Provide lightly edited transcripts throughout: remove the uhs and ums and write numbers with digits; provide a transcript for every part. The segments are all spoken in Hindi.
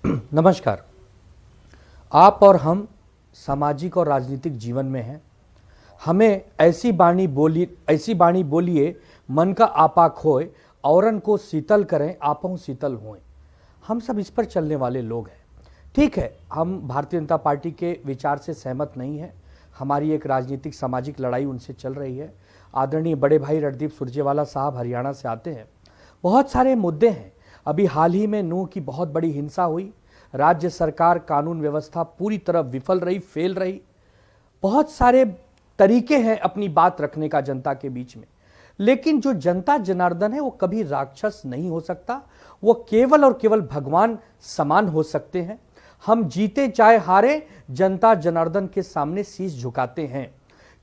नमस्कार। आप और हम सामाजिक और राजनीतिक जीवन में हैं। हमें ऐसी बाणी बोलिए मन का आपा खोए, औरन को शीतल करें आपों शीतल होएं। हम सब इस पर चलने वाले लोग हैं। ठीक है, हम भारतीय जनता पार्टी के विचार से सहमत नहीं हैं। हमारी एक राजनीतिक सामाजिक लड़ाई उनसे चल रही है। आदरणीय बड़े भाई रणदीप सुरजेवाला साहब हरियाणा से आते हैं। बहुत सारे मुद्दे हैं। अभी हाल ही में नूंह की बहुत बड़ी हिंसा हुई। राज्य सरकार कानून व्यवस्था पूरी तरह विफल रही, फेल रही। बहुत सारे तरीके हैं अपनी बात रखने का जनता के बीच में, लेकिन जो जनता जनार्दन है वो कभी राक्षस नहीं हो सकता। वो केवल और केवल भगवान समान हो सकते हैं। हम जीते चाहे हारे, जनता जनार्दन के सामने शीश झुकाते हैं,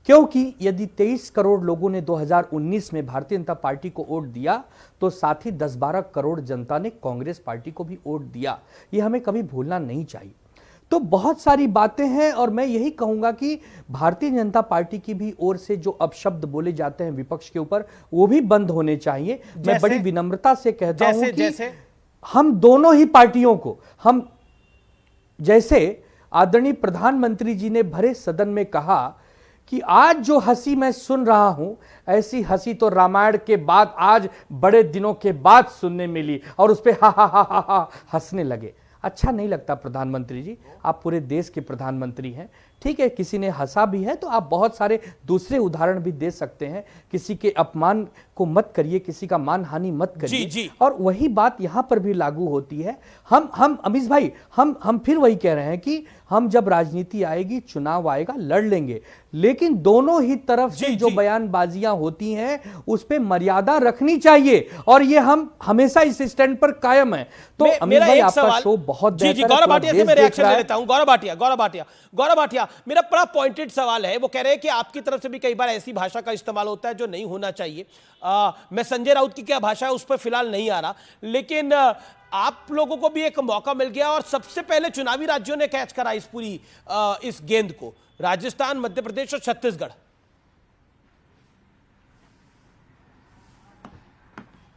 क्योंकि यदि 23 करोड़ लोगों ने 2019 में भारतीय जनता पार्टी को वोट दिया तो साथ ही 10-12 करोड़ जनता ने कांग्रेस पार्टी को भी वोट दिया। ये हमें कभी भूलना नहीं चाहिए। तो बहुत सारी बातें हैं और मैं यही कहूंगा कि भारतीय जनता पार्टी की भी ओर से जो अपशब्द बोले जाते हैं विपक्ष के ऊपर, वो भी बंद होने चाहिए। मैं बड़ी विनम्रता से कहता हूं कि हम दोनों ही पार्टियों को, हम जैसे आदरणीय प्रधानमंत्री जी ने भरे सदन में कहा कि आज जो हंसी मैं सुन रहा हूं, ऐसी हंसी तो रामायण के बाद आज बड़े दिनों के बाद सुनने मिली, और उस पर हा हंसने लगे। अच्छा नहीं लगता प्रधानमंत्री जी, आप पूरे देश के प्रधानमंत्री हैं। ठीक है, किसी ने हंसा भी है तो आप बहुत सारे दूसरे उदाहरण भी दे सकते हैं। किसी के अपमान को मत करिए, किसी का मान हानि मत करिए। जी। और वही बात यहां पर भी लागू होती है। हम अमीश भाई, हम फिर वही कह रहे हैं कि हम जब राजनीति आएगी, चुनाव आएगा, लड़ लेंगे, लेकिन दोनों ही तरफ से जो बयानबाजियां होती हैं उस पे मर्यादा रखनी चाहिए, और ये हम हमेशा इस स्टैंड पर कायम है। तो अमीश भाई, आपका शो बहुत बेहतर है। गौरव भाटिया से मैं रिएक्शन ले लेता हूं। गौरव भाटिया, मेरा बड़ा पॉइंटेड सवाल है। वो कह रहे हैं कि आपकी तरफ से भी कई बार ऐसी भाषा का इस्तेमाल होता है जो नहीं होना चाहिए। मैं संजय राउत की क्या भाषा है उस पर फिलहाल नहीं आ रहा, लेकिन आप लोगों को भी एक मौका मिल गया और सबसे पहले चुनावी राज्यों ने कैच करा इस पूरी इस गेंद को, राजस्थान, मध्य प्रदेश और छत्तीसगढ़।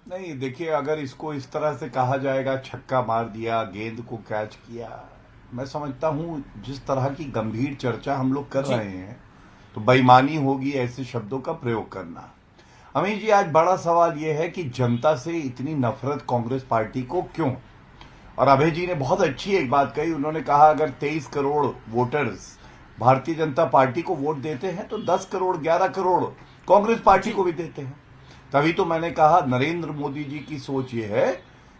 नहीं, देखिए, अगर इसको इस तरह से कहा जाएगा छक्का मार दिया, गेंद को कैच किया, मैं समझता हूं जिस तरह की गंभीर चर्चा हम लोग कर रहे हैं तो बेईमानी होगी ऐसे शब्दों का प्रयोग करना। अमीर जी, आज बड़ा सवाल यह है कि जनता से इतनी नफरत कांग्रेस पार्टी को क्यों? और अभय जी ने बहुत अच्छी एक बात कही। उन्होंने कहा अगर 23 करोड़ वोटर्स भारतीय जनता पार्टी को वोट देते हैं तो 10 करोड़ 11 करोड़ कांग्रेस पार्टी को भी देते हैं। तभी तो मैंने कहा नरेंद्र मोदी जी की सोच ये है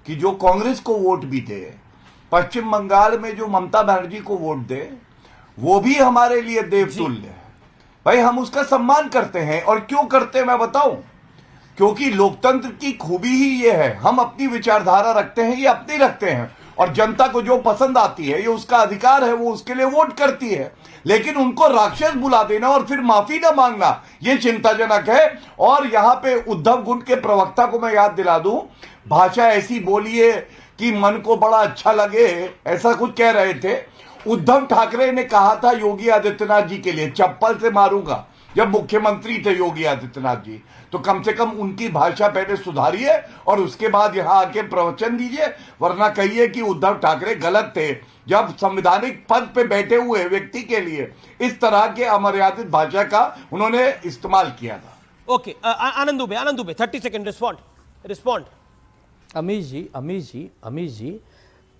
कि जो कांग्रेस को वोट भी दे, पश्चिम बंगाल में जो ममता बनर्जी को वोट दे, वो भी हमारे लिए देवतुल्य है। भाई, हम उसका सम्मान करते हैं। और क्यों करते हैं मैं बताऊं? क्योंकि लोकतंत्र की खूबी ही ये है, हम अपनी विचारधारा रखते हैं, ये अपनी रखते हैं, और जनता को जो पसंद आती है ये उसका अधिकार है, वो उसके लिए वोट करती है। लेकिन उनको राक्षस बुला देना और फिर माफी ना मांगना, ये चिंताजनक है। और यहां पे उद्धव गुट के प्रवक्ता को मैं याद दिला दूं, भाषा ऐसी बोलिए कि मन को बड़ा अच्छा लगे, ऐसा कुछ कह रहे थे। उद्धव ठाकरे ने कहा था योगी आदित्यनाथ जी के लिए, चप्पल से मारूंगा, जब मुख्यमंत्री थे योगी आदित्यनाथ जी। तो कम से कम उनकी भाषा पहले सुधारिए और उसके बाद यहां आके प्रवचन दीजिए, वरना कहिए कि उद्धव ठाकरे गलत थे जब संवैधानिक पद पे बैठे हुए व्यक्ति के लिए इस तरह के अमर्यादित भाषा का उन्होंने इस्तेमाल किया था। ओके, आनंद दुबे 30 सेकंड रिस्पॉन्ड। अमीश जी,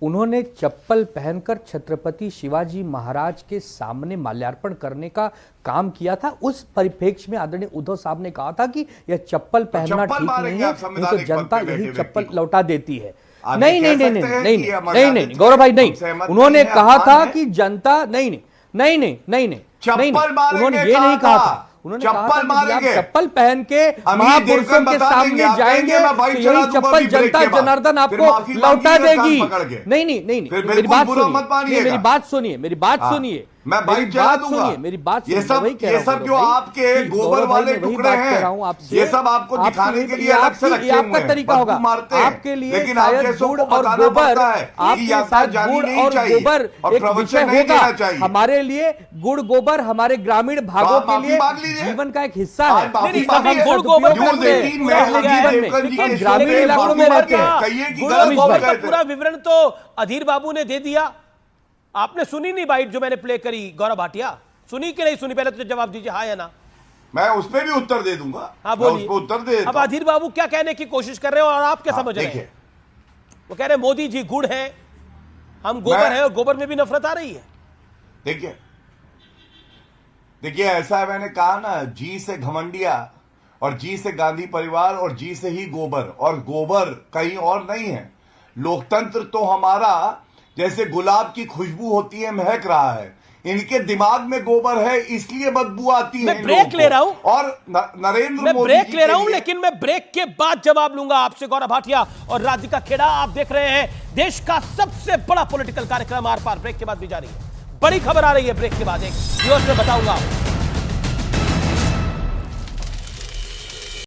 उन्होंने चप्पल पहनकर छत्रपति शिवाजी महाराज के सामने माल्यार्पण करने का काम किया था। उस परिप्रेक्ष्य में आदरणीय उद्धव साहब ने कहा था कि यह चप्पल पहनना ठीक नहीं है, तो जनता यही चप्पल लौटा देती है। नहीं, गौरव भाई, नहीं, उन्होंने कहा था कि जनता नहीं, उन्होंने ये नहीं कहा था। उन्होंने कहा कि चप्पल पहन के महापुरुषों के सामने जाएंगे तो यही चप्पल जनता जनार्दन आपको लौटा देगी। नहीं, मेरी बात सुनिए, मैं मेरी बाइक चला बात दूंगा। सुनिए, मेरी बात ये सुनिए, मैं वही सब कह रहा ये हूं सब गौरव जो भाई, आपके कि गोबर गौरव भाई, वाले मैं वही टुकड़े बात कह रहा हूं हैं, आपसे। ये सब आपको आप दिखाने सुनिए, के ये लिए अलग से आपकी- रखे ये आपका हुए हैं, तरीका बदबू होगा मारते हैं, आपके लिए। लेकिन आप शायद जैसों गुड़ को और बताना गोबर, पड़ता है कि आपके यात्रा साथ जानी गुड़ नहीं और चाहिए गोबर और एक प्रवचन विषय नहीं होगा देना चाहिए। हमारे लिए। गुड़ गोबर हमारे ग्रामीण भागों आप के माफी लिए मांग लीजिए। जीवन का एक हिस्सा आज है। माफी इसका मांगिए। हम गुड़ गोबर सदुपयोग न्यूज़ करते हैं 18 में अपने लगी जीवन है, में। देवकन जी हम के ग्रामीण शो पे इलाकों में माफी रहते मांगे। हैं। कहिए कि गुड़ गलत और बोल गोबर रहे का थे। पूरा विवरण तो अधीर बाबू ने दे दिया। आपने सुनी नहीं बाइट जो मैंने प्ले करी गौरव भाटिया? सुनी कि नहीं सुनी? पहले तो जवाब दीजिए, हाँ या ना। मैं उस पर भी उत्तर दे दूंगा। हाँ मैं उस बोलिए। पर उत्तर दे देता अब हूं। अधीर बाबू क्या कहने की कोशिश कर रहे हो और आप क्या हाँ, समझ रहे हैं? देखिए, वो कह रहे हैं मोदी जी गुड़ है, हम गोबर मैं- है, और गोबर में भी नफरत आ रही है। देखिए देखिए, ऐसा है, मैंने कहा ना, जी से घमंडिया और जी से गांधी परिवार और जी से ही गोबर, और गोबर कहीं और नहीं है। लोकतंत्र तो हमारा जैसे गुलाब की खुशबू होती है, महक रहा है। इनके दिमाग में गोबर है, इसलिए बदबू आती है। मैं इन ब्रेक लोगों को। ले रहा हूं। और नरेंद्र मैं मोदी ब्रेक जी ले के रहा हूं, लिए- लेकिन मैं ब्रेक के बाद जवाब लूंगा आपसे गौरव भाटिया और राधिका खेड़ा। आप देख रहे हैं देश का सबसे बड़ा पॉलिटिकल कार्यक्रम आर पार, ब्रेक के बाद भी जारी है। बड़ी खबर आ रही है ब्रेक के बाद, एक व्यूअर्स में बताऊंगा।